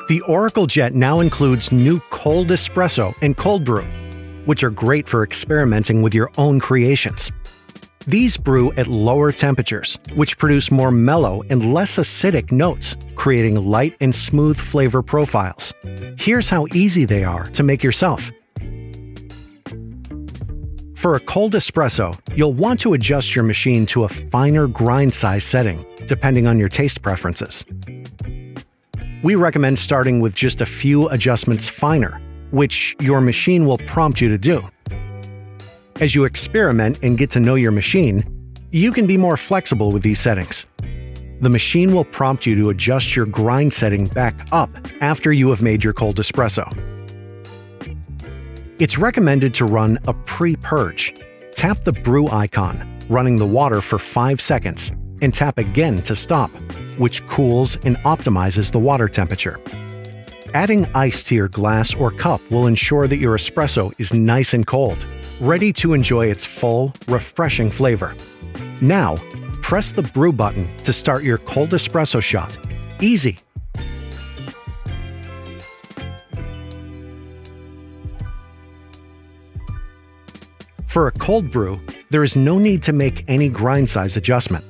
The Oracle Jet now includes new cold espresso and cold brew, which are great for experimenting with your own creations. These brew at lower temperatures, which produce more mellow and less acidic notes, creating light and smooth flavor profiles. Here's how easy they are to make yourself. For a cold espresso, you'll want to adjust your machine to a finer grind size setting, depending on your taste preferences. We recommend starting with just a few adjustments finer, which your machine will prompt you to do. As you experiment and get to know your machine, you can be more flexible with these settings. The machine will prompt you to adjust your grind setting back up after you have made your cold espresso. It's recommended to run a pre-purge. Tap the brew icon, running the water for 5 seconds, and tap again to stop, which cools and optimizes the water temperature. Adding ice to your glass or cup will ensure that your espresso is nice and cold, ready to enjoy its full, refreshing flavor. Now, press the brew button to start your cold espresso shot. Easy! For a cold brew, there is no need to make any grind size adjustment.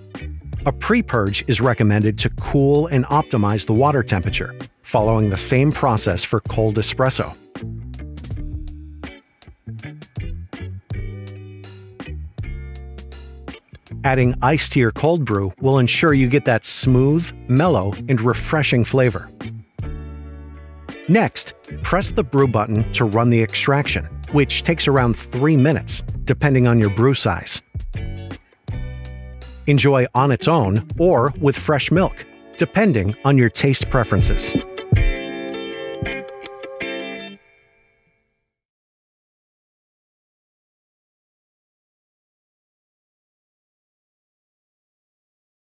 A pre-purge is recommended to cool and optimize the water temperature, following the same process for cold espresso. Adding ice to your cold brew will ensure you get that smooth, mellow, and refreshing flavor. Next, press the brew button to run the extraction, which takes around 3 minutes, depending on your brew size. Enjoy on its own or with fresh milk, depending on your taste preferences.